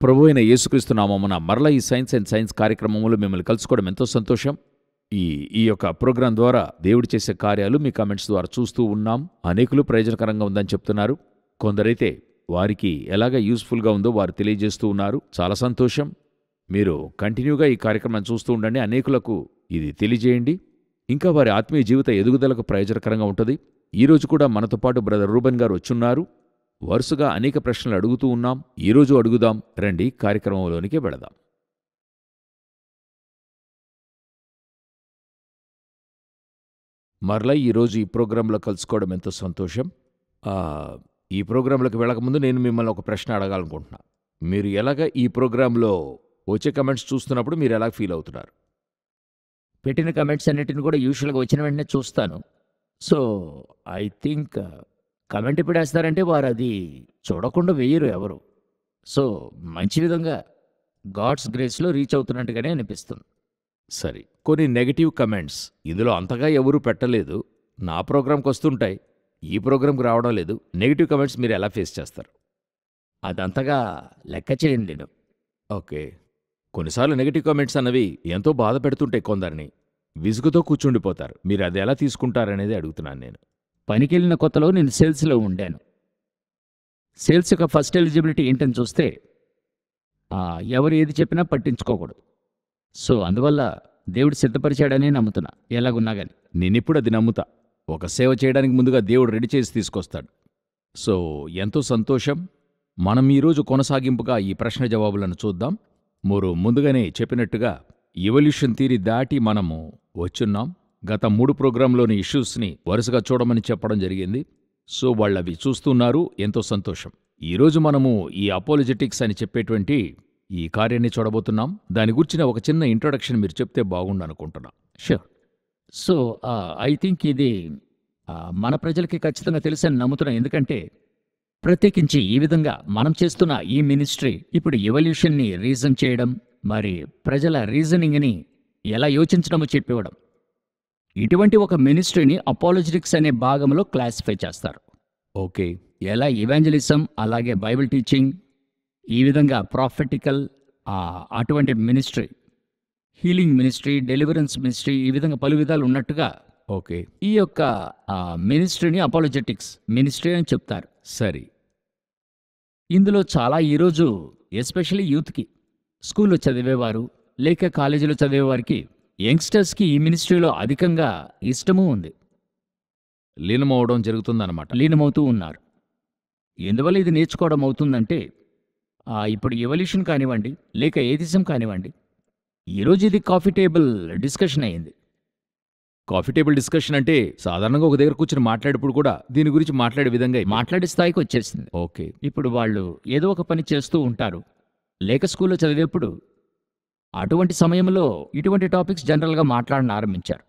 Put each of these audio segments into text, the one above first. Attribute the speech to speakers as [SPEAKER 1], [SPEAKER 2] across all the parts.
[SPEAKER 1] ప్రభువైన యేసుక్రీస్తు నామమున మరలా ఈ సైన్స్ కార్యక్రమంలో మిమ్మల్ని కలుసుకోవడం ఎంతో సంతోషం. ఈ యొక్క ప్రోగ్రాం ద్వారా దేవుడు చేసే కార్యాలు మీ కామెంట్స్ ద్వారా చూస్తూ ఉన్నాం. అనేకులు ప్రయోజనకరంగా ఉందని చెప్తున్నారు. కొందరైతే వారికి ఎలాగ యూస్ఫుల్గా ఉందో వారు తెలియజేస్తూ ఉన్నారు. చాలా సంతోషం. మీరు కంటిన్యూగా ఈ కార్యక్రమాన్ని చూస్తూ ఉండండి. అనేకులకు ఇది తెలియజేయండి. ఇంకా వారి ఆత్మీయ జీవిత ఎదుగుదలకు ప్రయోజనకరంగా ఉంటుంది. ఈరోజు కూడా మనతో పాటు బ్రదర్ రూబెన్ గారు వచ్చున్నారు. వరుసగా అనేక ప్రశ్నలు అడుగుతూ ఉన్నాం. ఈరోజు అడుగుదాం రండి, కార్యక్రమంలోనికి వెళదాం. మరలా ఈరోజు ఈ ప్రోగ్రాంలో కలుసుకోవడం ఎంతో సంతోషం. ఈ ప్రోగ్రాంలోకి వెళ్ళకముందు నేను మిమ్మల్ని ఒక ప్రశ్న అడగాలనుకుంటున్నా. మీరు ఎలాగ ఈ ప్రోగ్రాంలో వచ్చే కమెంట్స్ చూస్తున్నప్పుడు మీరు ఎలా ఫీల్ అవుతున్నారు?
[SPEAKER 2] పెట్టిన కమెంట్స్ అన్నిటిని కూడా యూజువల్గా వచ్చిన వెంటనే చూస్తాను. సో ఐ థింక్ కమెంట్ ఎప్పుడు వేస్తారంటే వారు అది చూడకుండా వేయరు ఎవరు. సో మంచి విధంగా గాడ్స్ గ్రేస్లో రీచ్ అవుతున్నట్టుగానే అనిపిస్తుంది.
[SPEAKER 1] సరే, కొన్ని నెగటివ్ కమెంట్స్ ఇందులో అంతగా ఎవరూ పెట్టలేదు. నా ప్రోగ్రాంకి వస్తుంటాయి, ఈ ప్రోగ్రాంకి రావడం లేదు. నెగటివ్ కమెంట్స్ మీరు ఎలా ఫేస్ చేస్తారు?
[SPEAKER 2] అదంతగా లెక్క చేయండి నేను.
[SPEAKER 1] ఓకే, కొన్నిసార్లు నెగటివ్ కామెంట్స్ అన్నవి ఎంతో బాధ పెడుతుంటాయి. కొందరిని విసుగుతో కూర్చుండిపోతారు. మీరు అది ఎలా తీసుకుంటారనేది అడుగుతున్నాను నేను.
[SPEAKER 2] పనికెళ్ళిన కొత్తలో నేను సేల్స్లో ఉండాను. సేల్స్ యొక్క ఫస్ట్ ఎలిజిబిలిటీ ఏంటని చూస్తే ఎవరు ఏది చెప్పినా పట్టించుకోకూడదు. సో అందువల్ల దేవుడు సిద్ధపరిచాడనే నమ్ముతున్నా, ఎలాగున్నా కానీ.
[SPEAKER 1] నేనిప్పుడు అది నమ్ముతా. ఒక సేవ చేయడానికి ముందుగా దేవుడు రెడీ చేసి తీసుకొస్తాడు. సో ఎంతో సంతోషం. మనం ఈరోజు కొనసాగింపుగా ఈ ప్రశ్న జవాబులను చూద్దాం. ముందుగానే చెప్పినట్టుగా ఎవల్యూషన్ థియరీ దాటి మనము వచ్చున్నాం. గత 3 ప్రోగ్రాంలోని ఇష్యూస్ని వరుసగా చూడమని చెప్పడం జరిగింది. సో వాళ్ళవి చూస్తున్నారు, ఎంతో సంతోషం. ఈరోజు మనము ఈ అపోలజెటిక్స్ అని చెప్పేటువంటి ఈ కార్యాన్ని చూడబోతున్నాం. దాని గురించిన ఒక చిన్న ఇంట్రొడక్షన్ మీరు చెప్తే బాగుండు అనుకుంటున్నా.
[SPEAKER 2] షూర్. సో ఐ థింక్ ఇది మన ప్రజలకి ఖచ్చితంగా తెలుసని నమ్ముతున్నాం. ఎందుకంటే ప్రత్యేకించి ఈ విధంగా మనం చేస్తున్న ఈ మినిస్ట్రీ ఇప్పుడు ఎవల్యూషన్ని రీజన్ చేయడం, మరి ప్రజల రీజనింగ్ని ఎలా యోచించడమో చెప్పివ్వడం, ఇటువంటి ఒక మినిస్ట్రీని అపాలజెటిక్స్ అనే భాగంలో క్లాసిఫై చేస్తారు.
[SPEAKER 1] ఓకే,
[SPEAKER 2] ఎలా ఇవాంజలిజం, అలాగే బైబిల్ టీచింగ్, ఈ విధంగా ప్రాఫెటికల్ అటువంటి ministry, healing ministry, deliverance ministry, ఈ విధంగా పలు విధాలు ఉన్నట్టుగా
[SPEAKER 1] ఓకే,
[SPEAKER 2] ఈ యొక్క మినిస్ట్రీని అపాలజెటిక్స్ మినిస్ట్రీ అని చెప్తారు.
[SPEAKER 1] సరే.
[SPEAKER 2] ఇందులో చాలా ఈరోజు ఎస్పెషల్లీ యూత్కి, స్కూల్లో చదివేవారు లేక కాలేజీలో చదివేవారికి, యంగ్స్టర్స్కి ఈ మినిస్ట్రీలో అధికంగా ఇష్టమూ ఉంది,
[SPEAKER 1] లీనమవడం జరుగుతుందన్నమాట.
[SPEAKER 2] లీనమవుతూ ఉన్నారు. ఎందువల్ల ఇది నేర్చుకోవడం అవుతుందంటే ఇప్పుడు ఎవల్యూషన్ కానివ్వండి లేక ఏథిజం కానివ్వండి, ఈరోజు ఇది కాఫీ టేబుల్ డిస్కషన్ అయ్యింది.
[SPEAKER 1] కాఫీ టేబుల్ డిస్కషన్ అంటే సాధారణంగా ఒక దగ్గర కూర్చొని మాట్లాడేప్పుడు కూడా దీని గురించి మాట్లాడే విధంగా
[SPEAKER 2] మాట్లాడే స్థాయికి వచ్చేసింది.
[SPEAKER 1] ఓకే,
[SPEAKER 2] ఇప్పుడు వాళ్ళు ఏదో ఒక పని చేస్తూ ఉంటారు, లేక స్కూల్లో చదివేప్పుడు అటువంటి సమయంలో ఇటువంటి టాపిక్స్ జనరల్గా మాట్లాడని ఆరంభించారు.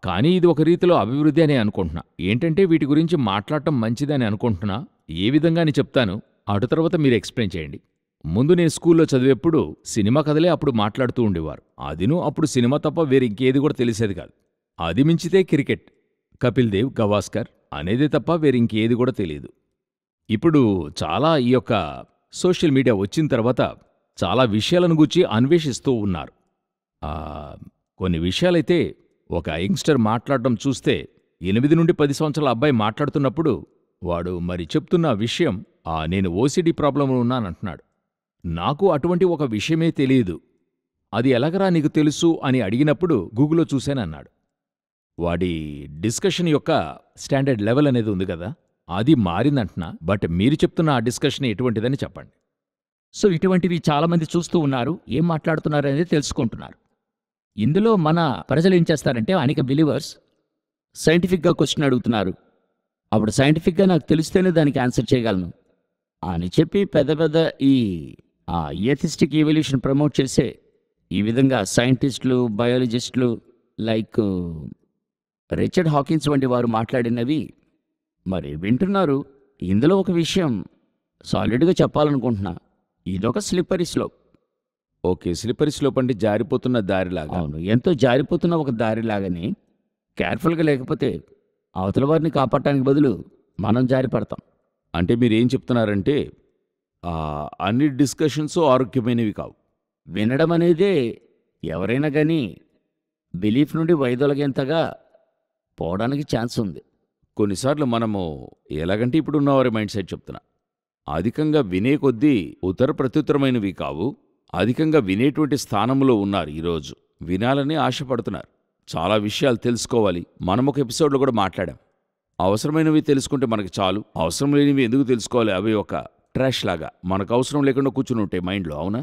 [SPEAKER 1] కానీ ఇది ఒక రీతిలో అభివృద్ధి అని అనుకుంటున్నా. ఏంటంటే వీటి గురించి మాట్లాడటం మంచిదని అనుకుంటున్నా. ఏ విధంగా అని చెప్తాను, అటు తర్వాత మీరు ఎక్స్ప్లెయిన్ చేయండి. ముందు నేను స్కూల్లో చదివేప్పుడు సినిమా కథలే అప్పుడు మాట్లాడుతూ ఉండేవారు. అప్పుడు సినిమా తప్ప వేరే ఇంకేది కూడా తెలిసేది కాదు. అది మించితే క్రికెట్, కపిల్ దేవ్, గవాస్కర్ అనేదే తప్ప వేరే ఇంకేది కూడా తెలియదు. ఇప్పుడు చాలా ఈ యొక్క సోషల్ మీడియా వచ్చిన తర్వాత చాలా విషయాలను గూర్చి అన్వేషిస్తూ ఉన్నారు. కొన్ని విషయాలైతే ఒక యంగ్స్టర్ మాట్లాడడం చూస్తే 8 నుండి 10 సంవత్సరాల అబ్బాయి మాట్లాడుతున్నప్పుడు వాడు మరి చెప్తున్న విషయం, నేను ఓసిడి ప్రాబ్లంలో ఉన్నానంటున్నాడు. నాకు అటువంటి ఒక విషయమే తెలియదు, అది ఎలాగరా నీకు తెలుసు అని అడిగినప్పుడు గూగుల్లో చూశానన్నాడు. వాడి డిస్కషన్ యొక్క స్టాండర్డ్ లెవెల్ అనేది ఉంది కదా, అది మారిందంటున్నా. బట్ మీరు చెప్తున్న ఆ డిస్కషన్ ఎటువంటిదని చెప్పండి.
[SPEAKER 2] సో ఇటువంటివి చాలామంది చూస్తూ ఉన్నారు, ఏం మాట్లాడుతున్నారు అనేది తెలుసుకుంటున్నారు. ఇందులో మన ప్రజలు ఏం చేస్తారంటే, అనేక బిలీవర్స్ సైంటిఫిక్గా క్వశ్చన్ అడుగుతున్నారు. అప్పుడు సైంటిఫిక్గా నాకు తెలిస్తేనే దానికి ఆన్సర్ చేయగలను అని చెప్పి పెద్ద పెద్ద ఈ ఏథిస్టిక్ ఎవల్యూషన్ ప్రమోట్ చేసే ఈ విధంగా సైంటిస్టులు, బయాలజిస్టులు లైక్ రిచర్డ్ హాకిన్స్ వంటి వారు మాట్లాడినవి మరి వింటున్నారు. ఇందులో ఒక విషయం సాలిడ్గా చెప్పాలనుకుంటున్నా, ఇదొక slippery slope.
[SPEAKER 1] Okay, slippery slope అంటే జారిపోతున్న దారిలాగా.
[SPEAKER 2] అవును, ఎంతో జారిపోతున్న ఒక దారిలాగానే కేర్ఫుల్గా లేకపోతే అవతల వారిని కాపాడటానికి బదులు మనం జారిపడతాం.
[SPEAKER 1] అంటే మీరేం చెప్తున్నారంటే అన్ని డిస్కషన్స్ ఆరోగ్యమైనవి కావు.
[SPEAKER 2] వినడం అనేదే ఎవరైనా కానీ బిలీఫ్ నుండి వైదొలగేంతగా పోవడానికి ఛాన్స్ ఉంది.
[SPEAKER 1] కొన్నిసార్లు మనము ఎలాగంటే ఇప్పుడున్న వారి మైండ్ సెట్ చెప్తున్నా, అధికంగా వినే కొద్దీ ఉత్తర ప్రత్యుత్తరమైనవి కావు. అధికంగా వినేటువంటి స్థానంలో ఉన్నారు ఈరోజు. వినాలని ఆశపడుతున్నారు. చాలా విషయాలు తెలుసుకోవాలి. మనం ఒక ఎపిసోడ్లో కూడా మాట్లాడాం. అవసరమైనవి తెలుసుకుంటే మనకి చాలు, అవసరం లేనివి ఎందుకు తెలుసుకోవాలి, అవి ఒక ట్రాష్ లాగా మనకు అవసరం లేకుండా కూర్చుని ఉంటాయి మైండ్లో, అవునా?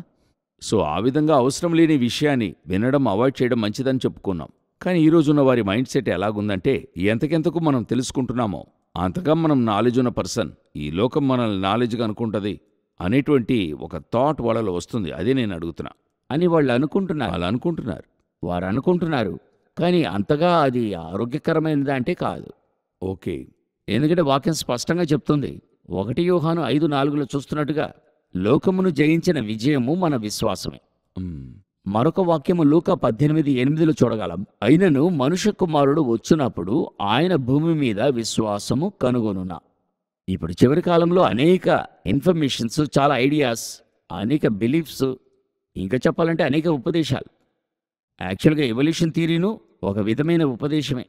[SPEAKER 1] సో ఆ విధంగా అవసరం లేని విషయాన్ని వినడం అవాయిడ్ చేయడం మంచిదని చెప్పుకున్నాం. కానీ ఈరోజున్న వారి మైండ్ సెట్ ఎలాగుందంటే, ఎంతకెంతకు మనం తెలుసుకుంటున్నామో అంతగా మనం నాలెడ్జ్ ఉన్న పర్సన్, ఈ లోకం మనల్ని నాలెడ్జ్గా అనుకుంటుంది అనేటువంటి ఒక థాట్ వాళ్ళలో వస్తుంది. అదే నేను అడుగుతున్నా
[SPEAKER 2] అని వాళ్ళు అనుకుంటున్నారు.
[SPEAKER 1] అలా అనుకుంటున్నారు.
[SPEAKER 2] వారు అనుకుంటున్నారు, కానీ అంతగా అది ఆరోగ్యకరమైనది అంటే కాదు.
[SPEAKER 1] ఓకే.
[SPEAKER 2] ఎందుకంటే వాక్యం స్పష్టంగా చెప్తుంది. 1 యోహాను 5:4 చూస్తున్నట్టుగా లోకమును జయించిన విజయము మన విశ్వాసమే.
[SPEAKER 1] మ్,
[SPEAKER 2] మరొక వాక్యము లూకా 18:8 చూడగలం. అయినను మనుష్య కుమారుడు వచ్చినప్పుడు ఆయన భూమి మీద విశ్వాసము కనుగొనునా. ఇప్పుడు చివరి కాలంలో అనేక ఇన్ఫర్మేషన్స్, చాలా ఐడియాస్, అనేక బిలీఫ్స్, ఇంకా చెప్పాలంటే అనేక ఉపదేశాలు. యాక్చువల్గా ఎవల్యూషన్ థియరీను ఒక విధమైన ఉపదేశమే.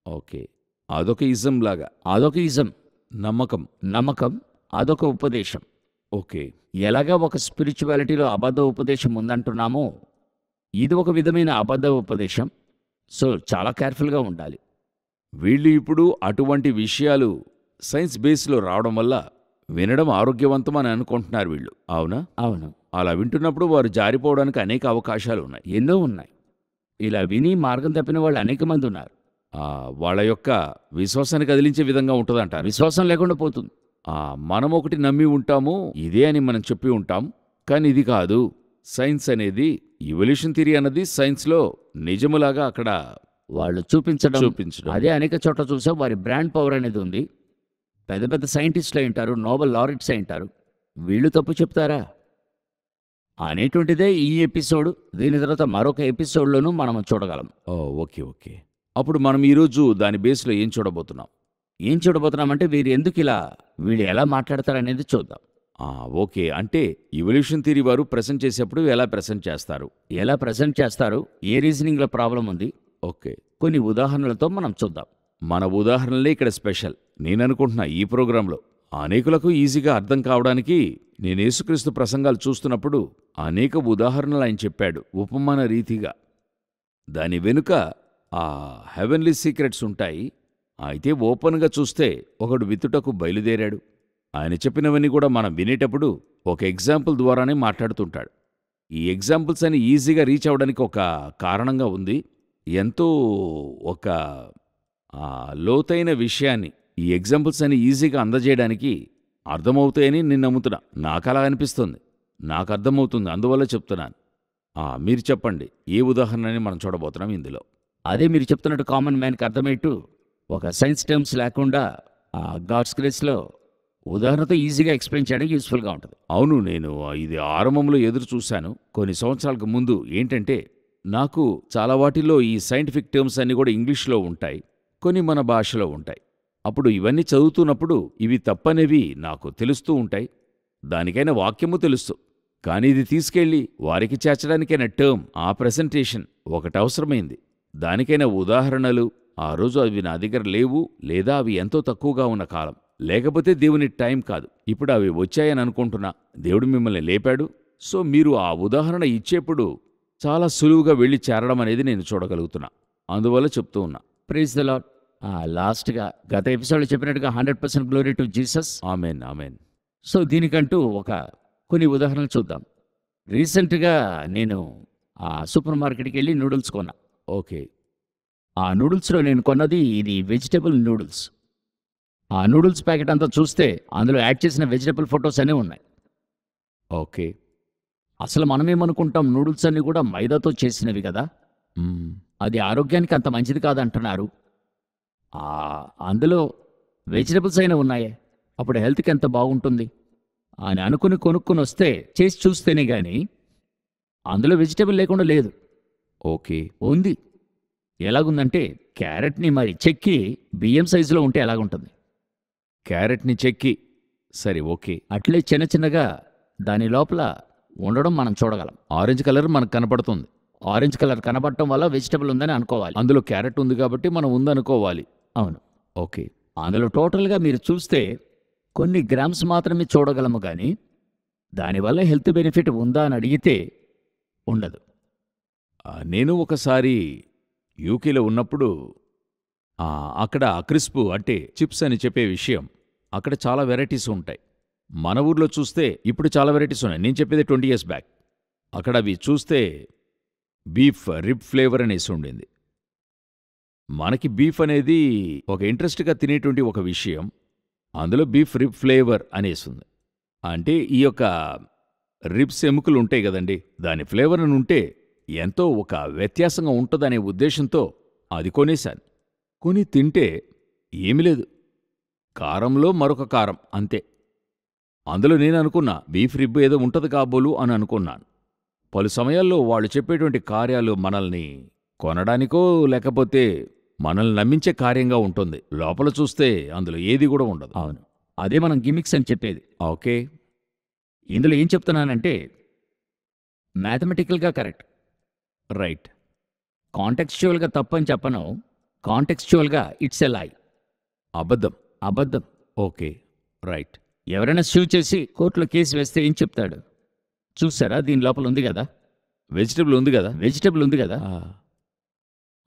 [SPEAKER 1] ఓకే. అదొక ఇజం లాగా.
[SPEAKER 2] అదొక ఇజం,
[SPEAKER 1] నమ్మకం.
[SPEAKER 2] అదొక ఉపదేశం.
[SPEAKER 1] ఓకే.
[SPEAKER 2] ఎలాగా ఒక స్పిరిచువాలిటీలో అబద్ధ ఉపదేశం ఉందంటున్నామో, ఇది ఒక విధమైన అబద్ధ ఉపదేశం. సో చాలా కేర్ఫుల్గా ఉండాలి.
[SPEAKER 1] వీళ్ళు ఇప్పుడు అటువంటి విషయాలు సైన్స్ బేస్లో రావడం వల్ల వినడం ఆరోగ్యవంతం అని అనుకుంటున్నారు వీళ్ళు, అవునా?
[SPEAKER 2] అవును,
[SPEAKER 1] అలా వింటున్నప్పుడు వారు జారిపోవడానికి అనేక అవకాశాలు ఉన్నాయి.
[SPEAKER 2] ఎన్నో ఉన్నాయి. ఇలా విని మార్గం తప్పిన వాళ్ళు అనేక మంది ఉన్నారు.
[SPEAKER 1] వాళ్ళ యొక్క విశ్వాసాన్ని కదిలించే విధంగా ఉంటుందంటారు.
[SPEAKER 2] విశ్వాసం లేకుండా పోతుంది.
[SPEAKER 1] మనం ఒకటి నమ్మి ఉంటాము, ఇదే అని మనం చెప్పి ఉంటాం. కానీ ఇది కాదు. సైన్స్ అనేది, ఎవల్యూషన్ థియరీ అన్నది సైన్స్లో నిజములాగా అక్కడ
[SPEAKER 2] వాళ్ళు చూపించడం. అదే అనేక చోట్ల చూసాం. వారి బ్రాండ్ పవర్ అనేది ఉంది. పెద్ద పెద్ద సైంటిస్టులు అయి ఉంటారు, నోబెల్ లారెట్స్ అయి ఉంటారు. వీళ్ళు తప్పు చెప్తారా అనేటువంటిదే ఈ ఎపిసోడ్. దీని తర్వాత మరొక ఎపిసోడ్లోనూ మనం చూడగలం.
[SPEAKER 1] ఓకే. ఓకే. అప్పుడు మనం ఈరోజు దాని బేస్లో ఏం చూడబోతున్నామంటే వీరు ఎందుకు ఇలా, వీళ్ళు ఎలా మాట్లాడతారనేది చూద్దాం. ఓకే. అంటే ఎవల్యూషన్ థియరీ వారు ప్రెజెంట్ చేసేప్పుడు ఎలా ప్రెజెంట్ చేస్తారు,
[SPEAKER 2] ఏ రీజనింగ్లో ప్రాబ్లం ఉంది,
[SPEAKER 1] ఓకే,
[SPEAKER 2] కొన్ని ఉదాహరణలతో మనం చూద్దాం.
[SPEAKER 1] మన ఉదాహరణలే ఇక్కడ స్పెషల్. నేననుకుంటున్నా ఈ ప్రోగ్రాంలో అనేకులకు ఈజీగా అర్థం కావడానికి నేను యేసుక్రీస్తు ప్రసంగాలు చూస్తున్నప్పుడు అనేక ఉదాహరణలు ఆయన చెప్పాడు ఉపమాన రీతిగా. దాని వెనుక హెవెన్లీ సీక్రెట్స్ ఉంటాయి. అయితే ఓపెన్గా చూస్తే ఒకడు విత్తుటకు బయలుదేరాడు. ఆయన చెప్పినవన్నీ కూడా మనం వినేటప్పుడు ఒక ఎగ్జాంపుల్ ద్వారానే మాట్లాడుతుంటాడు. ఈ ఎగ్జాంపుల్స్ అని ఈజీగా రీచ్ అవ్వడానికి ఒక కారణంగా ఉంది. ఎంతో ఒక లోతైన విషయాన్ని ఈ ఎగ్జాంపుల్స్ అని ఈజీగా అందజేయడానికి అర్థమవుతాయని నేను నమ్ముతున్నా. నాకు అలా అనిపిస్తుంది, నాకు అర్థమవుతుంది, అందువల్ల చెప్తున్నాను. మీరు చెప్పండి, ఏ ఉదాహరణని మనం చూడబోతున్నాం ఇందులో?
[SPEAKER 2] అదే మీరు చెప్తున్నట్టు కామన్ మ్యాన్కి అర్థమయ్యేట్టు ఒక సైన్స్ టర్మ్స్ లేకుండా గాడ్స్ గ్రేస్లో ఉదాహరణతో ఈజీగా ఎక్స్ప్లెయిన్ చేయడానికి యూస్ఫుల్గా ఉంటుంది.
[SPEAKER 1] అవును, నేను ఇది ఆరంభంలో ఎదురు చూశాను కొన్ని సంవత్సరాలకు ముందు. ఏంటంటే నాకు చాలా వాటిల్లో ఈ సైంటిఫిక్ టర్మ్స్ అన్నీ కూడా ఇంగ్లీష్లో ఉంటాయి, కొన్ని మన భాషలో ఉంటాయి. అప్పుడు ఇవన్నీ చదువుతున్నప్పుడు ఇవి తప్పనేవి నాకు తెలుస్తూ ఉంటాయి. దానికైనా వాక్యము తెలుసు. కానీ ఇది తీసుకెళ్ళి వారికి చేర్చడానికైనా టర్మ్, ఆ ప్రెజెంటేషన్ ఒకటి అవసరమైంది. దానికైనా ఉదాహరణలు ఆ రోజు అవి నా దగ్గర లేవు, లేదా అవి ఎంతో తక్కువగా ఉన్న కాలం. లేకపోతే దేవుని టైం కాదు. ఇప్పుడు అవి వచ్చాయని అనుకుంటున్నా. దేవుడు మిమ్మల్ని లేపాడు. సో మీరు ఆ ఉదాహరణ ఇచ్చేప్పుడు చాలా సులువుగా వెళ్ళి చేరడం అనేది నేను చూడగలుగుతున్నా. అందువల్ల చెప్తూ ఉన్నా.
[SPEAKER 2] Praise the Lord. లాస్ట్గా గత ఎపిసోడ్లో చెప్పినట్టుగా 100% glory to Jesus.
[SPEAKER 1] Amen, amen.
[SPEAKER 2] So దీనికంటూ కొన్ని ఉదాహరణలు చూద్దాం. రీసెంట్గా నేను సూపర్ మార్కెట్కి వెళ్ళి నూడిల్స్ కొన్నా.
[SPEAKER 1] ఓకే.
[SPEAKER 2] ఆ నూడిల్స్లో నేను కొన్నది ఇది వెజిటబుల్ నూడిల్స్. ఆ నూడిల్స్ ప్యాకెట్ అంతా చూస్తే అందులో యాడ్ చేసిన వెజిటబుల్ ఫొటోస్ అన్నీ ఉన్నాయి.
[SPEAKER 1] ఓకే.
[SPEAKER 2] అసలు మనమేమనుకుంటాం, నూడిల్స్ అన్నీ కూడా మైదాతో చేసినవి కదా, అది ఆరోగ్యానికి అంత మంచిది కాదంటున్నారు. అందులో వెజిటబుల్స్ అయినా ఉన్నాయే, అప్పుడు హెల్త్కి ఎంత బాగుంటుంది అని అనుకుని కొనుక్కొని వస్తే చేసి చూస్తేనే కానీ అందులో వెజిటబుల్ లేకుండా లేదు.
[SPEAKER 1] ఓకే.
[SPEAKER 2] ఉంది. ఎలాగుందంటే క్యారెట్ని మరి చెక్కి బియ్యం సైజులో ఉంటే ఎలాగుంటుంది?
[SPEAKER 1] క్యారెట్ని చెక్కి సరే, ఓకే.
[SPEAKER 2] అట్లే చిన్న చిన్నగా దాని లోపల ఉండడం మనం చూడగలం.
[SPEAKER 1] ఆరెంజ్ కలర్ మనకు కనపడుతుంది.
[SPEAKER 2] ఆరెంజ్ కలర్ కనబడటం వల్ల వెజిటబుల్ ఉందని అనుకోవాలి.
[SPEAKER 1] అందులో క్యారెట్ ఉంది కాబట్టి మనం ఉందనుకోవాలి.
[SPEAKER 2] అవును.
[SPEAKER 1] ఓకే.
[SPEAKER 2] అందులో టోటల్గా మీరు చూస్తే కొన్ని గ్రామ్స్ మాత్రమే చూడగలము కానీ దానివల్ల హెల్త్ బెనిఫిట్ ఉందా అని అడిగితే ఉండదు.
[SPEAKER 1] నేను ఒకసారి యూకేలో ఉన్నప్పుడు అక్కడ క్రిస్ప్ అంటే చిప్స్ అని చెప్పే విషయం, అక్కడ చాలా వెరైటీస్ ఉంటాయి. మన ఊర్లో చూస్తే ఇప్పుడు చాలా వెరైటీస్ ఉన్నాయి. నేను చెప్పేది 20 years బ్యాక్. అక్కడ అవి చూస్తే బీఫ్ రిబ్ ఫ్లేవర్ అనేసి ఉండింది. మనకి బీఫ్ అనేది ఒక ఇంట్రెస్ట్గా తినేటువంటి ఒక విషయం. అందులో బీఫ్ రిబ్ ఫ్లేవర్ అనేసింది. అంటే ఈ యొక్క రిబ్స్ ఎముకలు ఉంటాయి కదండి, దాని ఫ్లేవర్ అని ఉంటే ఎంతో ఒక వ్యత్యాసంగా ఉంటుందనే ఉద్దేశంతో అది కొనేశాను. కొని తింటే ఏమీ లేదు, కారంలో మరొక కారం అంతే. అందులో నేను అనుకున్నా బీఫ్ రిబ్ ఏదో ఉంటది కాబోలు అని అనుకున్నాను. పలు సమయాల్లో వాళ్ళు చెప్పేటువంటి కార్యాలు మనల్ని కొనడానికో లేకపోతే మనల్ని నమ్మించే కార్యంగా ఉంటుంది. లోపల చూస్తే అందులో ఏది కూడా ఉండదు.
[SPEAKER 2] అవును, అదే మనం గిమిక్స్ అని చెప్పేది.
[SPEAKER 1] ఓకే.
[SPEAKER 2] ఇందులో ఏం చెప్తున్నానంటే మ్యాథమెటికల్గా కరెక్ట్,
[SPEAKER 1] రైట్.
[SPEAKER 2] కాంటెక్స్చువల్గా తప్పని చెప్పను, కాంటెక్స్చువల్గా ఇట్స్ ఎ లై.
[SPEAKER 1] అబద్ధం.
[SPEAKER 2] అబద్ధం.
[SPEAKER 1] Okay, right.
[SPEAKER 2] ఎవరైనా సూవ్ చేసి కోర్టులో కేసు వేస్తే ఏం చెప్తాడు? చూసారా దీని లోపల ఉంది కదా,
[SPEAKER 1] వెజిటబుల్ ఉంది కదా.
[SPEAKER 2] వెజిటబుల్ ఉంది కదా.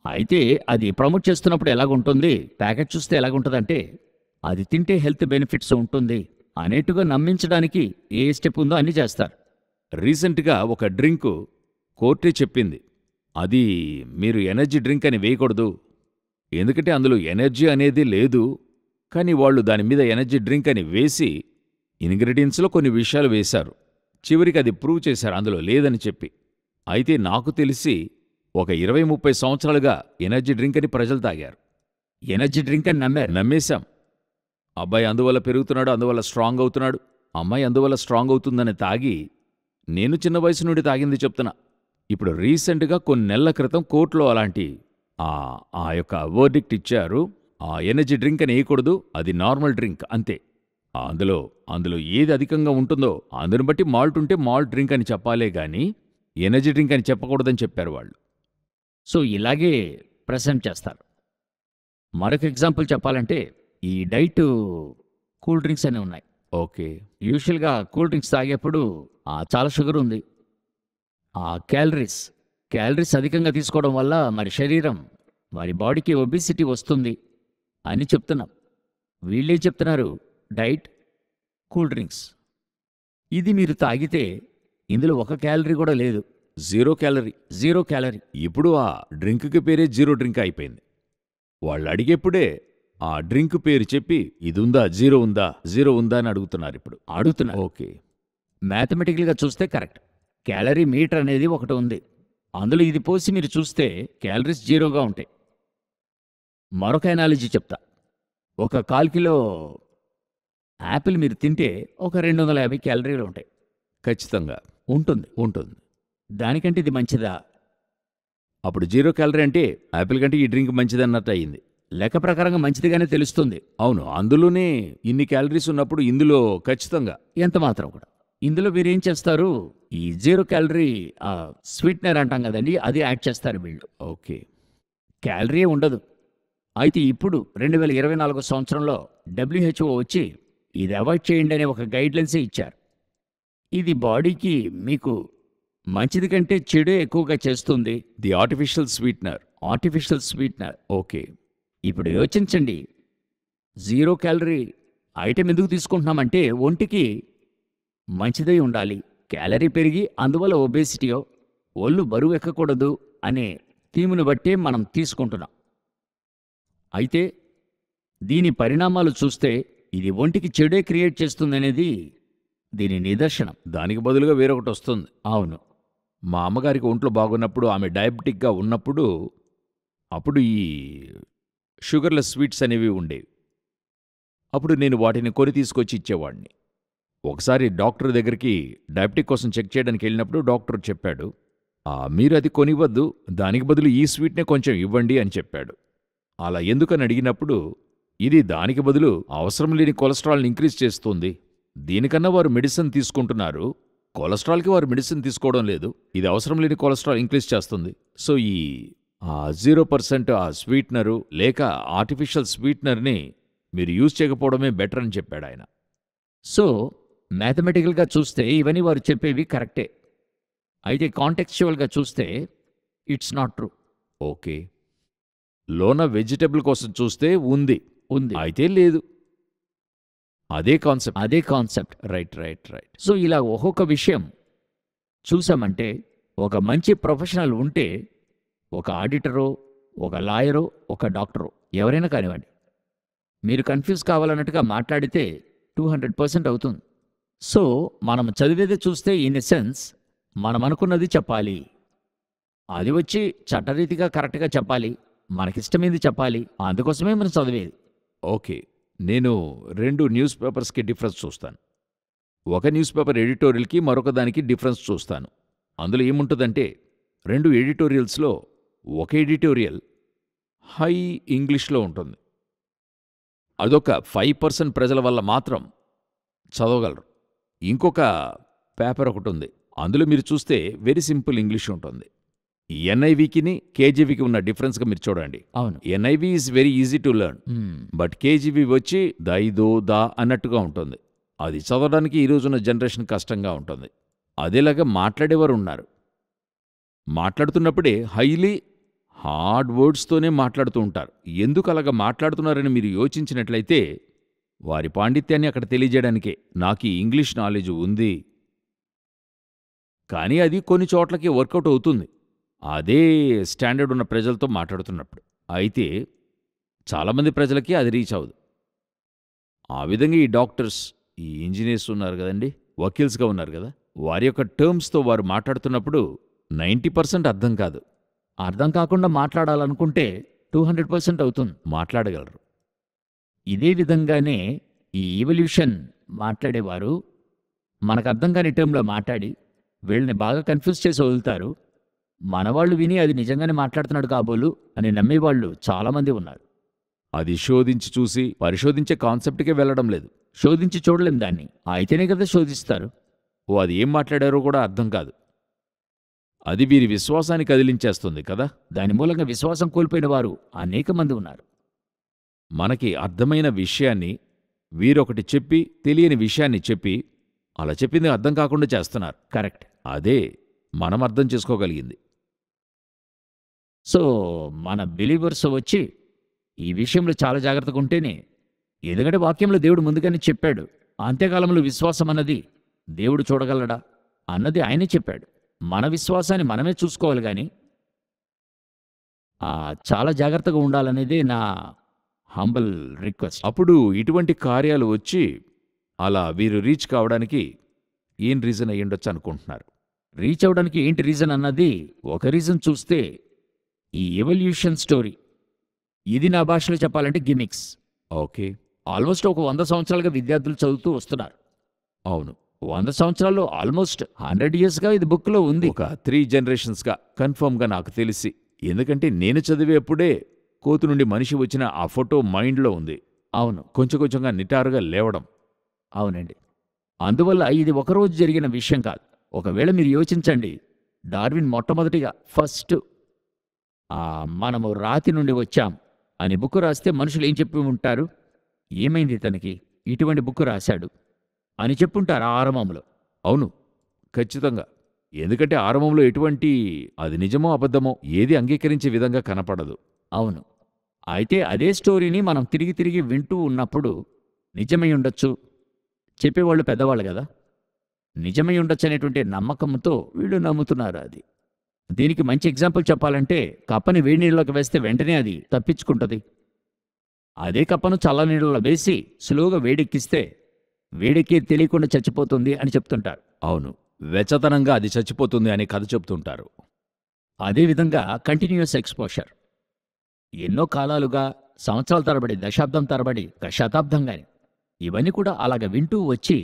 [SPEAKER 2] అయితే అది ప్రమోట్ చేస్తున్నప్పుడు ఎలాగుంటుంది, ప్యాకెట్ చూస్తే ఎలాగుంటుందంటే అది తింటే హెల్త్ బెనిఫిట్స్ ఉంటుంది అనేట్టుగా నమ్మించడానికి ఏ స్టెప్ ఉందో అన్నీ చేస్తారు.
[SPEAKER 1] రీసెంట్గా ఒక డ్రింకు కోర్టే చెప్పింది, అది మీరు ఎనర్జీ డ్రింక్ అని వేయకూడదు, ఎందుకంటే అందులో ఎనర్జీ అనేది లేదు. కానీ వాళ్ళు దాని మీద ఎనర్జీ డ్రింక్ అని వేసి ఇంగ్రీడియంట్స్లో కొన్ని విషయాలు వేశారు. చివరికి అది ప్రూవ్ చేశారు అందులో లేదని చెప్పి. అయితే నాకు తెలిసి ఒక 20-30 సంవత్సరాలుగా ఎనర్జీ డ్రింక్ అని ప్రజలు తాగారు.
[SPEAKER 2] ఎనర్జీ డ్రింక్ అని
[SPEAKER 1] నమ్మేశాం. అబ్బాయి అందువల్ల పెరుగుతున్నాడు, అందువల్ల స్ట్రాంగ్ అవుతున్నాడు, అమ్మాయి అందువల్ల స్ట్రాంగ్ అవుతుందని తాగి, నేను చిన్న వయసు నుండి తాగింది చెప్తున్నా. ఇప్పుడు రీసెంట్గా కొన్ని నెలల క్రితం కోర్టులో అలాంటి ఆ యొక్క వర్డిక్ట్ ఇచ్చారు. ఆ ఎనర్జీ డ్రింక్ అని వేయకూడదు, అది నార్మల్ డ్రింక్ అంతే. అందులో ఏది అధికంగా ఉంటుందో అందుని బట్టి మాల్ట్ ఉంటే మాల్ట్ డ్రింక్ అని చెప్పాలే గాని ఎనర్జీ డ్రింక్ అని చెప్పకూడదని చెప్పారు వాళ్ళు.
[SPEAKER 2] సో ఇలాగే ప్రెజెంట్ చేస్తారు. మరొక ఎగ్జాంపుల్ చెప్పాలంటే ఈ డైట్ కూల్ డ్రింక్స్ అనేవి ఉన్నాయి.
[SPEAKER 1] ఓకే.
[SPEAKER 2] యూజువల్గా కూల్ డ్రింక్స్ తాగేప్పుడు చాలా షుగర్ ఉంది, క్యాలరీస్ అధికంగా తీసుకోవడం వల్ల మరి శరీరం మరి బాడీకి ఒబిసిటీ వస్తుంది అని చెప్తున్నాం. వీళ్ళేం చెప్తున్నారు, డైట్ కూల్ డ్రింక్స్ ఇది మీరు తాగితే ఇందులో 1 క్యాలరీ కూడా లేదు,
[SPEAKER 1] 0 క్యాలరీ.
[SPEAKER 2] 0 క్యాలరీ.
[SPEAKER 1] ఇప్పుడు ఆ డ్రింక్కి పేరే జీరో డ్రింక్ అయిపోయింది. వాళ్ళు అడిగేప్పుడే ఆ డ్రింక్ పేరు చెప్పి ఇదుందా, జీరో ఉందా అని అడుగుతున్నారు ఇప్పుడు.
[SPEAKER 2] అడుగుతున్నారు.
[SPEAKER 1] ఓకే.
[SPEAKER 2] మ్యాథమెటికల్గా చూస్తే కరెక్ట్, క్యాలరీ మీటర్ అనేది ఒకటి ఉంది, అందులో ఇది పోసి మీరు చూస్తే క్యాలరీస్ 0గా ఉంటాయి. మరొక ఎనాలజీ చెప్తా. 1 కిలో యాపిల్ మీరు తింటే ఒక 250 క్యాలరీలు ఉంటాయి.
[SPEAKER 1] ఖచ్చితంగా
[SPEAKER 2] ఉంటుంది. దానికంటే ఇది మంచిదా?
[SPEAKER 1] అప్పుడు 0 క్యాలరీ అంటే యాపిల్ కంటే ఈ డ్రింక్ మంచిదన్నట్టు అయింది.
[SPEAKER 2] లెక్క ప్రకారంగా మంచిదిగానే తెలుస్తుంది.
[SPEAKER 1] అవును, అందులోనే ఇన్ని క్యాలరీస్ ఉన్నప్పుడు ఇందులో ఖచ్చితంగా
[SPEAKER 2] ఎంత మాత్రం కూడా. ఇందులో వీరేం చేస్తారు, ఈ 0 క్యాలరీ స్వీట్నర్ అంటాం కదండి, అది యాడ్ చేస్తారు వీళ్ళు.
[SPEAKER 1] ఓకే.
[SPEAKER 2] క్యాలరీ ఉండదు. అయితే ఇప్పుడు 2024 సంవత్సరంలో WHO వచ్చి ఇది అవాయిడ్ చేయండి అనే ఒక గైడ్లైన్సే ఇచ్చారు. ఇది బాడీకి మీకు మంచిది కంటే చెడు ఎక్కువగా చేస్తుంది.
[SPEAKER 1] The artificial sweetener. ఓకే.
[SPEAKER 2] ఇప్పుడు యోచించండి, 0 క్యాలరీ ఐటెం ఎందుకు తీసుకుంటున్నామంటే ఒంటికి మంచిదై ఉండాలి. క్యాలరీ పెరిగి అందువల్ల ఒబేసిటీయో ఒళ్ళు బరువు ఎక్కకూడదు అనే థీమును బట్టే మనం తీసుకుంటున్నాం. అయితే దీని పరిణామాలు చూస్తే ఇది ఒంటికి చెడే క్రియేట్ చేస్తుందనేది దీని నిదర్శనం.
[SPEAKER 1] దానికి బదులుగా వేరొకటి వస్తుంది.
[SPEAKER 2] అవును.
[SPEAKER 1] మా అమ్మగారికి ఒంట్లో బాగున్నప్పుడు, ఆమె డయాబెటిక్గా ఉన్నప్పుడు, అప్పుడు ఈ షుగర్లెస్ స్వీట్స్ అనేవి ఉండేవి. అప్పుడు నేను వాటిని కొని తీసుకొచ్చి ఇచ్చేవాడిని. ఒకసారి డాక్టర్ దగ్గరికి డయాబెటిక్ కోసం చెక్ చేయడానికి వెళ్ళినప్పుడు డాక్టర్ చెప్పాడు, మీరు అది కొనివ్వద్దు, దానికి బదులు ఈ స్వీట్నే కొంచెం ఇవ్వండి అని చెప్పాడు. అలా ఎందుకని అడిగినప్పుడు, ఇది దానికి బదులు అవసరం లేని కొలెస్ట్రాల్ని ఇంక్రీజ్ చేస్తుంది, దీనికన్నా వారు మెడిసిన్ తీసుకుంటున్నారు. కొలెస్ట్రాల్కి వారు మెడిసిన్ తీసుకోవడం లేదు. ఇది అవసరం లేని కొలెస్ట్రాల్ ఇంక్రీజ్ చేస్తుంది. సో ఈ 0% ఆ స్వీట్నరు లేక ఆర్టిఫిషియల్ స్వీట్నర్ని మీరు యూజ్ చేయకపోవడమే బెటర్ అని చెప్పాడు ఆయన.
[SPEAKER 2] సో మ్యాథమెటికల్గా చూస్తే ఇవన్నీ వారు చెప్పేవి కరెక్టే. అయితే కాంటెక్చువల్గా చూస్తే ఇట్స్ నాట్ ట్రూ.
[SPEAKER 1] ఓకే. లోన వెజిటబుల్ కోసం చూస్తే ఉంది,
[SPEAKER 2] ఉంది.
[SPEAKER 1] అయితే లేదు. అదే కాన్సెప్ట్.
[SPEAKER 2] అదే concept.
[SPEAKER 1] Right right right.
[SPEAKER 2] So ఇలా ఒక్కొక్క విషయం చూసామంటే ఒక మంచి ప్రొఫెషనల్ ఉంటే ఒక ఆడిటరో, ఒక లాయరో, ఒక డాక్టరో ఎవరైనా కానివ్వండి, మీరు కన్ఫ్యూజ్ కావాలన్నట్టుగా మాట్లాడితే 200% అవుతుంది. సో మనం చదివేది చూస్తే ఇన్ ఎ సెన్స్ మనం అనుకున్నది చెప్పాలి. అది వచ్చి చట్టరీతిగా కరెక్ట్గా చెప్పాలి, మనకిష్టమైంది చెప్పాలి. అందుకోసమే మనం చదివేది.
[SPEAKER 1] ఓకే. నేను 2 న్యూస్ పేపర్స్కి డిఫరెన్స్ చూస్తాను. ఒక న్యూస్ పేపర్ ఎడిటోరియల్కి మరొక దానికి డిఫరెన్స్ చూస్తాను. అందులో ఏముంటుందంటే 2 ఎడిటోరియల్స్లో ఒక ఎడిటోరియల్ హై ఇంగ్లీష్లో ఉంటుంది. అదొక 5% ప్రజల వల్ల మాత్రం చదవగలరు. ఇంకొక పేపర్ ఒకటి ఉంది, అందులో మీరు చూస్తే వెరీ సింపుల్ ఇంగ్లీష్ ఉంటుంది. ఎన్ఐవికిని కేజీవికి ఉన్న డిఫరెన్స్గా మీరు చూడండి.
[SPEAKER 2] అవును.
[SPEAKER 1] NIV is very easy to learn, but KJV వచ్చి దైదో దా అన్నట్టుగా ఉంటుంది. అది చదవడానికి ఈ రోజున్న జనరేషన్ కష్టంగా ఉంటుంది. అదేలాగా మాట్లాడేవారు ఉన్నారు. మాట్లాడుతున్నప్పుడే హైలీ హార్డ్ వర్డ్స్తోనే మాట్లాడుతూ ఉంటారు. ఎందుకు అలాగా మాట్లాడుతున్నారని మీరు యోచించినట్లయితే వారి పాండిత్యాన్ని అక్కడ తెలియజేయడానికే. నాకు ఈ ఇంగ్లీష్ నాలెడ్జ్ ఉంది, కానీ అది కొన్ని చోట్లకి వర్కౌట్ అవుతుంది అదే స్టాండర్డ్ ఉన్న ప్రజలతో మాట్లాడుతున్నప్పుడు. అయితే చాలామంది ప్రజలకి అది రీచ్ అవ్వదు. ఆ విధంగా ఈ డాక్టర్స్, ఈ ఇంజనీర్స్ ఉన్నారు కదండి, వకీల్స్గా ఉన్నారు కదా, వారి యొక్క టర్మ్స్తో వారు మాట్లాడుతున్నప్పుడు 90% అర్థం కాదు.
[SPEAKER 2] అర్థం కాకుండా మాట్లాడాలనుకుంటే 200% అవుతుంది.
[SPEAKER 1] మాట్లాడగలరు.
[SPEAKER 2] ఇదే విధంగానే ఈ ఈవల్యూషన్ మాట్లాడేవారు మనకు అర్థం కాని టర్మ్లో మాట్లాడి వీళ్ళని బాగా కన్ఫ్యూజ్ చేసి వదులుతారు. మనవాళ్ళు విని అది నిజంగానే మాట్లాడుతున్నాడు కాబోలు అని నమ్మేవాళ్ళు చాలామంది ఉన్నారు.
[SPEAKER 1] అది శోధించి చూసి పరిశోధించే కాన్సెప్ట్కే వెళ్ళడం లేదు.
[SPEAKER 2] శోధించి చూడలేం దాన్ని, అయితేనే కదా శోధిస్తారు.
[SPEAKER 1] అది ఏం మాట్లాడారో కూడా అర్థం కాదు. అది వీరి విశ్వాసాన్ని కదిలించేస్తుంది కదా.
[SPEAKER 2] దాని మూలంగా విశ్వాసం కోల్పోయిన వారు అనేక మంది ఉన్నారు.
[SPEAKER 1] మనకి అర్థమైన విషయాన్ని వీరొకటి చెప్పి తెలియని విషయాన్ని చెప్పి అలా చెప్పింది అర్థం కాకుండా చేస్తున్నారు.
[SPEAKER 2] కరెక్ట్.
[SPEAKER 1] అదే మనం అర్థం చేసుకోగలిగింది.
[SPEAKER 2] సో మన బిలీవర్స్ వచ్చి ఈ విషయంలో చాలా జాగ్రత్తగా ఉంటేనే, ఎందుకంటే వాక్యంలో దేవుడు ముందుగానే చెప్పాడు, అంత్యకాలంలో విశ్వాసం అన్నది దేవుడు చూడగలడా అన్నది ఆయనే చెప్పాడు. మన విశ్వాసాన్ని మనమే చూసుకోవాలి, కానీ చాలా జాగ్రత్తగా ఉండాలనేదే నా హంబల్ రిక్వెస్ట్.
[SPEAKER 1] అప్పుడు ఇటువంటి కార్యాలు వచ్చి అలా వీరు రీచ్ కావడానికి ఏం రీజన్ అయ్యుండొచ్చు అనుకుంటున్నారు?
[SPEAKER 2] రీచ్ అవ్వడానికి ఏంటి రీజన్ అన్నది ఒక రీజన్ చూస్తే ఈ ఎవల్యూషన్ స్టోరీ. ఇది నా భాషలో చెప్పాలంటే గిమిక్స్.
[SPEAKER 1] ఓకే.
[SPEAKER 2] ఆల్మోస్ట్ ఒక 100 సంవత్సరాలుగా విద్యార్థులు చదువుతూ వస్తున్నారు.
[SPEAKER 1] అవును,
[SPEAKER 2] 100 సంవత్సరాల్లో ఆల్మోస్ట్ 100 yearsగా ఇది బుక్లో ఉంది.
[SPEAKER 1] ఒక 3 generations కన్ఫర్మ్గా నాకు తెలిసి. ఎందుకంటే నేను చదివేప్పుడే కోతు నుండి మనిషి వచ్చిన ఆ ఫోటో మైండ్లో ఉంది.
[SPEAKER 2] అవును,
[SPEAKER 1] కొంచెం కొంచెంగా నిటారుగా లేవడం.
[SPEAKER 2] అవునండి. అందువల్ల ఇది ఒకరోజు జరిగిన విషయం కాదు. ఒకవేళ మీరు యోచించండి, డార్విన్ మొట్టమొదటిగా ఫస్ట్ మనము రాతి నుండి వచ్చాం అని బుక్ రాస్తే మనుషులు ఏం చెప్పి ఉంటారు? ఏమైంది ఇతనికి, ఇటువంటి బుక్ రాశాడు అని చెప్పుంటారు ఆ ఆరంభంలో.
[SPEAKER 1] అవును, ఖచ్చితంగా. ఎందుకంటే ఆరంభంలో ఎటువంటి అది నిజమో అబద్ధమో ఏది అంగీకరించే విధంగా కనపడదు.
[SPEAKER 2] అవును. అయితే అదే స్టోరీని మనం తిరిగి తిరిగి వింటూ ఉన్నప్పుడు నిజమై ఉండొచ్చు, చెప్పేవాళ్ళు పెద్దవాళ్ళు కదా, నిజమై ఉండొచ్చు అనేటువంటి నమ్మకంతో వీళ్ళు నమ్ముతున్నారు. అది దీనికి మంచి ఎగ్జాంపుల్ చెప్పాలంటే, కప్పని వేడి నీళ్ళలోకి వేస్తే వెంటనే అది తప్పించుకుంటుంది. అదే కప్పను చల్ల నీళ్ళలో వేసి స్లోగా వేడెక్కిస్తే వేడెక్కి తెలియకుండా చచ్చిపోతుంది అని చెప్తుంటారు.
[SPEAKER 1] అవును, వెచ్చతనంగా అది చచ్చిపోతుంది అనే కథ చెప్తుంటారు.
[SPEAKER 2] అదేవిధంగా కంటిన్యూస్ ఎక్స్పోజర్ ఎన్నో కాలాలుగా, సంవత్సరాల తరబడి, దశాబ్దం తరబడి, శతాబ్దంగాని ఇవన్నీ కూడా అలాగ వింటూ వచ్చి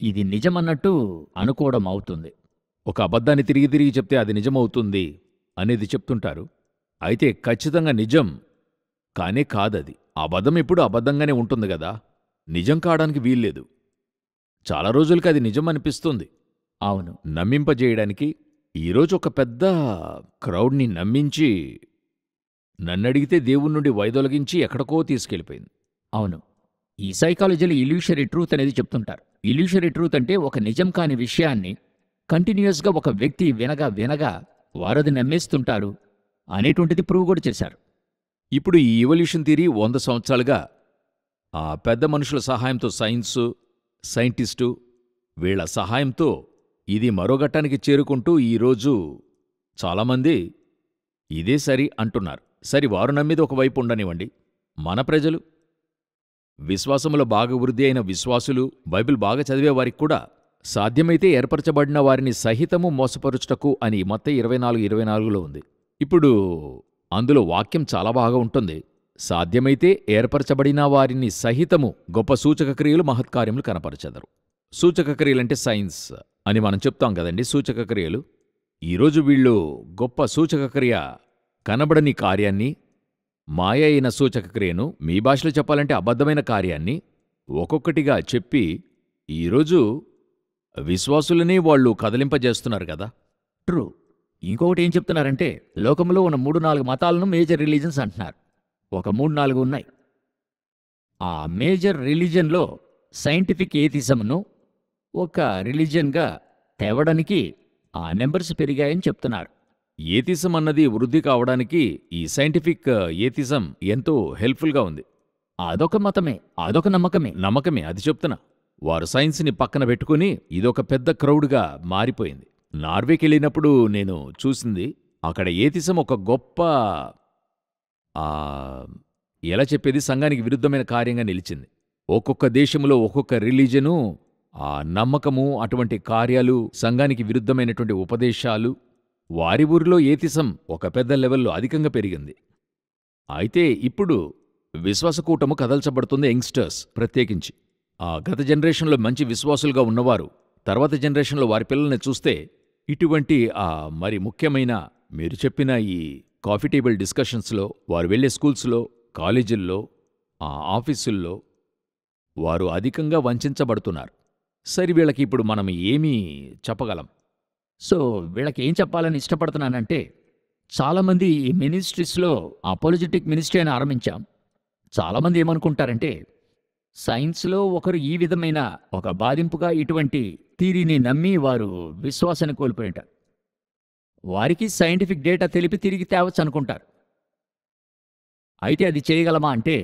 [SPEAKER 2] ఇది నిజమన్నట్టు అనుకోవడం అవుతుంది.
[SPEAKER 1] ఒక అబద్ధాన్ని తిరిగి తిరిగి చెప్తే అది నిజమవుతుంది అనేది చెప్తుంటారు. అయితే ఖచ్చితంగా నిజం కానే కాదది. అబద్ధం ఎప్పుడు అబద్ధంగానే ఉంటుంది కదా, నిజం కావడానికి వీల్లేదు. చాలా రోజులకి అది నిజం అనిపిస్తుంది.
[SPEAKER 2] అవును.
[SPEAKER 1] నమ్మింపజేయడానికి ఈరోజు ఒక పెద్ద క్రౌడ్ని నమ్మించి నన్నడిగితే దేవుడి నుండి వైదొలగించి ఎక్కడికో తీసుకెళ్ళిపోయింది.
[SPEAKER 2] అవును. ఈ సైకాలజీలో ఇల్యూషరీ ట్రూత్ అనేది చెప్తుంటారు. ఇల్యూషరీ ట్రూత్ అంటే ఒక నిజం కాని విషయాన్ని కంటిన్యూయస్గా ఒక వ్యక్తి వినగా వినగా వారది నమ్మేస్తుంటారు అనేటువంటిది ప్రూవ్ కూడా చేశారు.
[SPEAKER 1] ఇప్పుడు ఈ ఎవల్యూషన్ థియరీ 100 సంవత్సరాలుగా ఆ పెద్ద మనుషుల సహాయంతో సైంటిస్టు వీళ్ల సహాయంతో ఇది మరో ఘట్టానికి చేరుకుంటూ ఈరోజు చాలామంది ఇదే సరి అంటున్నారు. సరి, వారు నమ్మేది ఒకవైపు ఉండనివ్వండి. మన ప్రజలు, విశ్వాసములో బాగా వృద్ధి అయిన విశ్వాసులు, బైబిల్ బాగా చదివే వారికి కూడా సాధ్యమైతే ఏర్పరచబడిన వారిని సహితము మోసపరుచుటకు అని మత్తయి 24:24లో ఉంది. ఇప్పుడు అందులో వాక్యం చాలా బాగా ఉంటుంది. సాధ్యమైతే ఏర్పరచబడిన వారిని సహితము గొప్ప సూచక క్రియలు మహత్కార్యములు కనపరచెదరు. సూచక క్రియలంటే సైన్స్ అని మనం చెప్తాం కదండి. సూచక క్రియలు. ఈరోజు వీళ్ళు గొప్ప సూచక క్రియ, కనబడని కార్యాన్ని, మాయ అయిన సూచక క్రియను, మీ భాషలో చెప్పాలంటే అబద్ధమైన కార్యాన్ని ఒక్కొక్కటిగా చెప్పి ఈరోజు విశ్వాసులనే వాళ్ళు కదలింపజేస్తున్నారు కదా.
[SPEAKER 2] ట్రూ. ఇంకొకటి ఏం చెప్తున్నారంటే, లోకంలో ఉన్న 3-4 మతాలను మేజర్ రిలీజన్స్ అంటున్నారు. ఒక 3-4 ఉన్నాయి. ఆ మేజర్ రిలీజన్లో సైంటిఫిక్ ఏథిజంను ఒక రిలీజియన్గా తేవడానికి ఆ నెంబర్స్ పెరిగాయని చెప్తున్నారు.
[SPEAKER 1] ఏతిజం అన్నది వృద్ధి కావడానికి ఈ సైంటిఫిక్ ఏతిజం ఎంతో హెల్ప్ఫుల్గా ఉంది.
[SPEAKER 2] అదొక మతమే, అదొక
[SPEAKER 1] నమ్మకమే, అది చెప్తున్నా. వారు సైన్స్ని పక్కన పెట్టుకుని ఇదొక పెద్ద క్రౌడ్గా మారిపోయింది. నార్వేకెళ్ళినప్పుడు నేను చూసింది, అక్కడ ఏతిజం ఒక గొప్ప ఎలా చెప్పేది, సంఘానికి విరుద్ధమైన కార్యంగా నిలిచింది. ఒక్కొక్క దేశంలో ఒక్కొక్క రిలీజను, ఆ నమ్మకము, అటువంటి కార్యాలు, సంఘానికి విరుద్ధమైనటువంటి ఉపదేశాలు, వారి ఊరిలో ఏతిజం ఒక పెద్ద లెవెల్లో అధికంగా పెరిగింది. అయితే ఇప్పుడు విశ్వాసకూటము కదల్చబడుతుంది. యంగ్స్టర్స్ ప్రత్యేకించి గత జనరేషన్లో మంచి విశ్వాసులుగా ఉన్నవారు తర్వాత జనరేషన్లో వారి పిల్లల్ని చూస్తే ఇటువంటి మరి ముఖ్యమైన మీరు చెప్పిన ఈ కాఫీ టేబుల్ డిస్కషన్స్లో, వారు వెళ్లే స్కూల్స్లో, కాలేజీల్లో, ఆఫీసుల్లో వారు అధికంగా వంచబడుతున్నారు. సరి, వీళ్ళకి ఇప్పుడు మనం ఏమీ చెప్పగలం?
[SPEAKER 2] సో వీళ్ళకి ఏం చెప్పాలని ఇష్టపడుతున్నానంటే, చాలామంది ఈ మినిస్ట్రీస్లో అపోలజెటిక్ మినిస్ట్రీ అని ఆరంభించాం. చాలామంది ఏమనుకుంటారంటే, సైన్స్లో ఒకరు ఈ విధమైన ఒక బాధింపుగా ఇటువంటి థీరీని నమ్మి వారు విశ్వాసాన్ని కోల్పోయింటారు. వారికి సైంటిఫిక్ డేటా తెలిపి తిరిగి తేవచ్చు అనుకుంటారు. అయితే అది చేయగలమా అంటే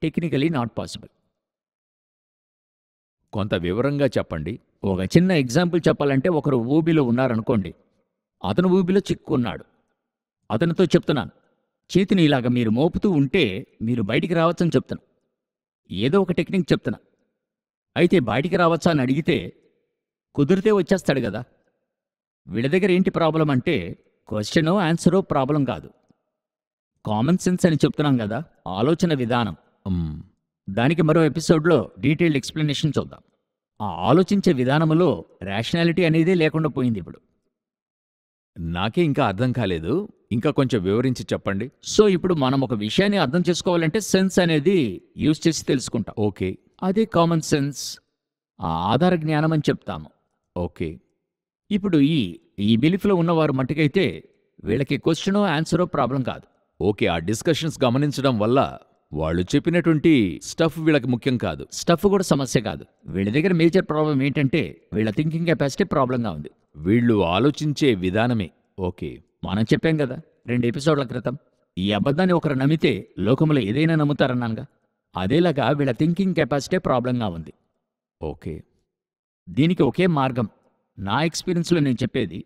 [SPEAKER 2] టెక్నికలీ నాట్ పాసిబుల్.
[SPEAKER 1] కొంత వివరంగా చెప్పండి.
[SPEAKER 2] ఒక చిన్న ఎగ్జాంపుల్ చెప్పాలంటే, ఒకరు ఊబిలో ఉన్నారనుకోండి. అతను ఊబిలో చిక్కున్నాడు. అతనితో చెప్తున్నాను, చేతిని ఇలాగ మీరు మోపుతూ ఉంటే మీరు బయటికి రావచ్చని చెప్తున్నా. ఏదో ఒక టెక్నిక్ చెప్తున్నా. అయితే బయటికి రావచ్చా అని అడిగితే కుదిరితే వచ్చేస్తాడు కదా. వీళ్ళ దగ్గర ఏంటి ప్రాబ్లం అంటే, క్వశ్చనో ఆన్సరో ప్రాబ్లం కాదు, కామన్ సెన్స్ అని చెప్తున్నాం కదా, ఆలోచన విధానం. దానికి మరో ఎపిసోడ్లో డీటెయిల్డ్ ఎక్స్ప్లెనేషన్ చూద్దాం. ఆ ఆలోచించే విధానంలో రేషనాలిటీ అనేదే లేకుండా పోయింది ఇప్పుడు.
[SPEAKER 1] నాకే ఇంకా అర్థం కాలేదు, ఇంకా కొంచెం వివరించి చెప్పండి.
[SPEAKER 2] సో ఇప్పుడు మనం ఒక విషయాన్ని అర్థం చేసుకోవాలంటే సెన్స్ అనేది యూజ్ చేసి తెలుసుకుంటాం.
[SPEAKER 1] ఓకే,
[SPEAKER 2] అదే కామన్ సెన్స్, ఆ ఆధార జ్ఞానం అని చెప్తాము.
[SPEAKER 1] ఓకే.
[SPEAKER 2] ఇప్పుడు ఈ బిలీఫ్లో ఉన్నవారు మట్టుకైతే వీళ్ళకి క్వశ్చనో ఆన్సరో ప్రాబ్లం కాదు.
[SPEAKER 1] ఓకే, ఆ డిస్కషన్స్ గమనించడం వల్ల వాళ్ళు చెప్పినటువంటి స్టఫ్ వీళ్ళకి ముఖ్యం కాదు.
[SPEAKER 2] స్టఫ్ కూడా సమస్య కాదు. వీళ్ళ దగ్గర మేజర్ ప్రాబ్లం ఏంటంటే వీళ్ళ థింకింగ్ కెపాసిటీ ప్రాబ్లంగా ఉంది.
[SPEAKER 1] వీళ్ళు ఆలోచించే విధానమే. ఓకే,
[SPEAKER 2] మనం చెప్పాం కదా 2 ఎపిసోడ్ల క్రితం, ఈ అబద్ధాన్ని ఒకరు నమ్మితే లోకంలో ఏదైనా నమ్ముతారన్నానుగా. అదేలాగా వీళ్ళ థింకింగ్ కెపాసిటీ ప్రాబ్లంగా ఉంది.
[SPEAKER 1] ఓకే,
[SPEAKER 2] దీనికి ఒకే మార్గం. నా ఎక్స్పీరియన్స్లో నేను చెప్పేది,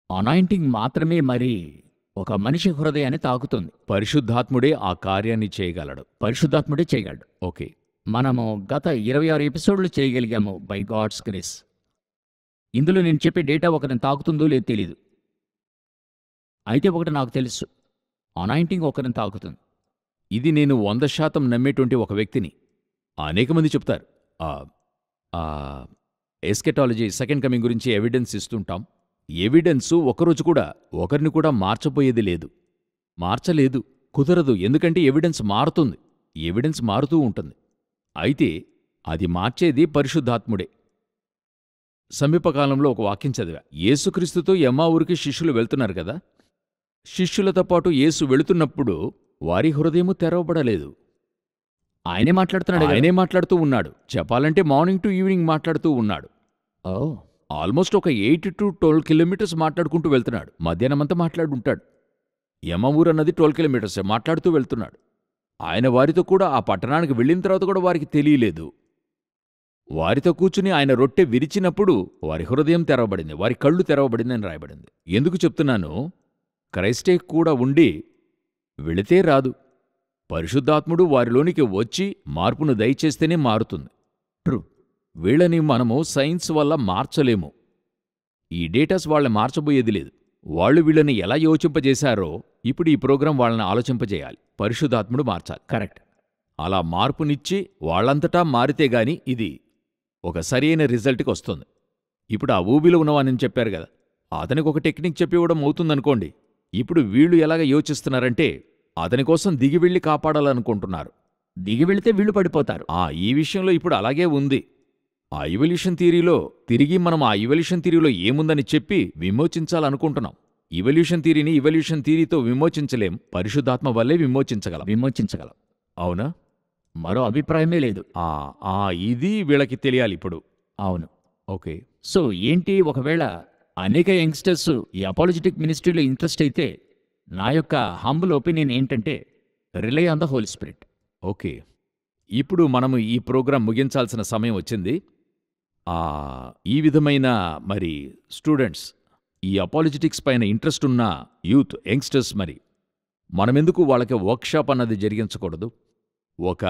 [SPEAKER 2] అనాయింటింగ్ మాత్రమే మరి ఒక మనిషి హృదయాన్ని తాకుతుంది.
[SPEAKER 1] పరిశుద్ధాత్ముడే ఆ కార్యాన్ని చేయగలడు.
[SPEAKER 2] పరిశుద్ధాత్ముడే చేయగలడు.
[SPEAKER 1] ఓకే,
[SPEAKER 2] మనము గత 26 ఎపిసోడ్లు చేయగలిగాము బై గాడ్స్ గ్రేస్. ఇందులో నేను చెప్పే డేటా ఒకరిని తాకుతుందో లేదో తెలీదు. అయితే ఒకటి నాకు తెలుసు, అనాయింటింగ్ ఒకరిని తాకుతుంది.
[SPEAKER 1] ఇది నేను 100% నమ్మేటువంటి ఒక వ్యక్తిని. అనేక మంది చెప్తారు ఎస్కెటాలజీ, సెకండ్ కమింగ్ గురించి ఎవిడెన్స్ ఇస్తుంటాం. ఎవిడెన్సు ఒకరోజు కూడా ఒకరిని కూడా మార్చబోయేది లేదు, మార్చలేదు, కుదరదు. ఎందుకంటే ఎవిడెన్స్ మారుతుంది, ఎవిడెన్స్ మారుతూ ఉంటుంది. అయితే అది మార్చేది పరిశుద్ధాత్ముడే. సమీపకాలంలో ఒక వాక్యం చదివా. యేసుక్రీస్తుతో ఎమ్మావూరికి శిష్యులు వెళ్తున్నారు కదా. శిష్యులతో పాటు యేసు వెళుతున్నప్పుడు వారి హృదయము తెరవబడలేదు.
[SPEAKER 2] ఆయనే మాట్లాడుతున్నాడు కదా.
[SPEAKER 1] ఆయనే మాట్లాడుతూ ఉన్నాడు. చెప్పాలంటే మార్నింగ్ టు ఈవినింగ్ మాట్లాడుతూ ఉన్నాడు.
[SPEAKER 2] ఓ
[SPEAKER 1] ఆల్మోస్ట్ ఒక 8 to 12 కిలోమీటర్స్ మాట్లాడుకుంటూ వెళ్తున్నాడు. మధ్యాహ్నమంతా మాట్లాడుంటాడు. ఎమ్మవూరు అన్నది 12 కిలోమీటర్సే. మాట్లాడుతూ వెళ్తున్నాడు. ఆయన వారితో కూడా ఆ పట్టణానికి వెళ్ళిన తర్వాత కూడా వారికి తెలియలేదు. వారితో కూర్చుని ఆయన రొట్టె విరిచినప్పుడు వారి హృదయం తెరవబడింది, వారి కళ్ళు తెరవబడింది అని రాయబడింది. ఎందుకు చెప్తున్నాను? క్రైస్టే కూడా ఉండి వెళితే రాదు. పరిశుద్ధాత్ముడు వారిలోనికి వచ్చి మార్పును దయచేస్తేనే మారుతుంది.
[SPEAKER 2] ట్రూ.
[SPEAKER 1] వీళ్ళని మనము సైన్స్ వల్ల మార్చలేము. ఈ డేటాస్ వాళ్ళని మార్చబోయేది లేదు. వాళ్ళు వీళ్ళని ఎలా యోచింపజేశారో ఇప్పుడు ఈ ప్రోగ్రాం వాళ్ళని ఆలోచింపజేయాలి. పరిశుద్ధాత్ముడు మార్చాలి.
[SPEAKER 2] కరెక్ట్.
[SPEAKER 1] అలా మార్పునిచ్చి వాళ్ళంతటా మారితేగాని ఇది ఒక సరైన రిజల్ట్కి వస్తుంది. ఇప్పుడు ఆ ఊబిలో ఉన్నవానని చెప్పారు కదా, అతనికి ఒక టెక్నిక్ చెప్పి ఇవ్వడం అవుతుందనుకోండి. ఇప్పుడు వీళ్ళు ఎలాగ యోచిస్తున్నారంటే అతని కోసం దిగి వెళ్ళి కాపాడాలనుకుంటున్నారు.
[SPEAKER 2] దిగి వెళితే వీళ్ళు పడిపోతారు.
[SPEAKER 1] ఈ విషయంలో ఇప్పుడు అలాగే ఉంది. ఆ ఇవల్యూషన్ థియరీలో తిరిగి మనం ఆ ఇవల్యూషన్ థియరీలో ఏముందని చెప్పి విమోచించాలనుకుంటున్నాం. ఇవల్యూషన్ థియరీని ఇవల్యూషన్ థియరీతో విమోచించలేం, పరిశుద్ధాత్మ వల్లే విమోచించగలం. అవునా?
[SPEAKER 2] మరో అభిప్రాయమే లేదు.
[SPEAKER 1] ఇది వీళ్ళకి తెలియాలి ఇప్పుడు.
[SPEAKER 2] అవును.
[SPEAKER 1] ఓకే.
[SPEAKER 2] సో ఏంటి, ఒకవేళ అనేక యంగ్స్టర్స్ ఈ అపాలజెటిక్ మినిస్ట్రీలో ఇంట్రెస్ట్ అయితే నా యొక్క హంబుల్ ఒపీనియన్ ఏంటంటే rely on the holy spirit.
[SPEAKER 1] Okay. ఇప్పుడు మనము ఈ ప్రోగ్రాం ముగించాల్సిన సమయం వచ్చింది. ఈ విధమైన మరి స్టూడెంట్స్, ఈ అపాలజెటిక్స్ పైన ఇంట్రెస్ట్ ఉన్న యూత్ యంగ్స్టర్స్, మరి మనమెందుకు వాళ్ళకి వర్క్షాప్ అన్నది జరిగించకూడదు? ఒక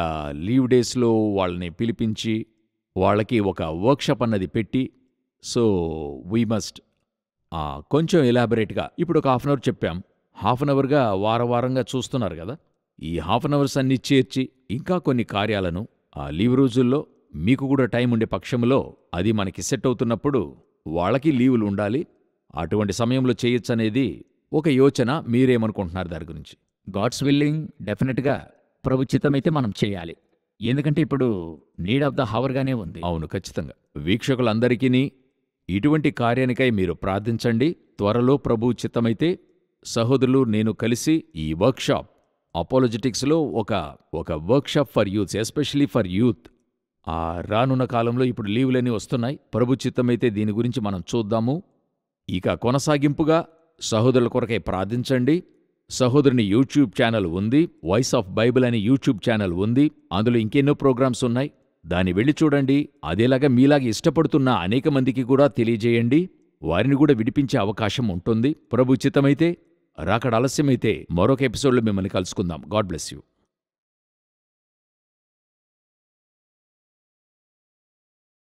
[SPEAKER 1] లీవ్ డేస్లో వాళ్ళని పిలిపించి వాళ్ళకి ఒక వర్క్షాప్ అన్నది పెట్టి, సో వీ మస్ట్ కొంచెం ఎలాబరేట్గా ఇప్పుడు ఒక 1/2 అవర్ చెప్పాం. 1/2 అవర్గా వారంగా చూస్తున్నారు కదా. ఈ 1/2 అవర్స్ అన్నీ చేర్చి ఇంకా కొన్ని కార్యాలను ఆ లీవ్ రోజుల్లో మీకు కూడా టైం ఉండే పక్షంలో అది మనకి సెట్ అవుతున్నప్పుడు వాళ్ళకి లీవులు ఉండాలి. అటువంటి సమయంలో చేయొచ్చనేది ఒక యోచన. మీరేమనుకుంటున్నారు దాని గురించి?
[SPEAKER 2] గాడ్స్ విల్లింగ్, డెఫినెట్గా ప్రభు చిత్తమైతే మనం చేయాలి. ఎందుకంటే ఇప్పుడు నీడ్ ఆఫ్ ద హవర్గానే ఉంది.
[SPEAKER 1] అవును, ఖచ్చితంగా. వీక్షకులందరికీ ఇటువంటి కార్యానికై మీరు ప్రార్థించండి. త్వరలో ప్రభు చిత్తమైతే సహోదరులు నేను కలిసి ఈ వర్క్షాప్ అపాలజెటిక్స్లో ఒక workshop for youth, especially for youth. రానున్న కాలంలో ఇప్పుడు లీవులన్నీ వస్తున్నాయి. ప్రభు చిత్తమైతే దీని గురించి మనం చూద్దాము. ఇక కొనసాగింపుగా సహోదరుల కొరకై ప్రార్థించండి. సహోదరుని యూట్యూబ్ ఛానల్ ఉంది, వాయిస్ ఆఫ్ బైబిల్ అనే యూట్యూబ్ ఛానల్ ఉంది. అందులో ఇంకెన్నో ప్రోగ్రామ్స్ ఉన్నాయి. దాన్ని వెళ్ళి చూడండి. అదేలాగా మీలాగా ఇష్టపడుతున్న అనేక మందికి కూడా తెలియజేయండి. వారిని కూడా విడిపించే అవకాశం ఉంటుంది. ప్రభు చిత్తమైతే, రాకడ ఆలస్యమైతే మరొక ఎపిసోడ్లో మిమ్మల్ని కలుసుకుందాం. God bless you.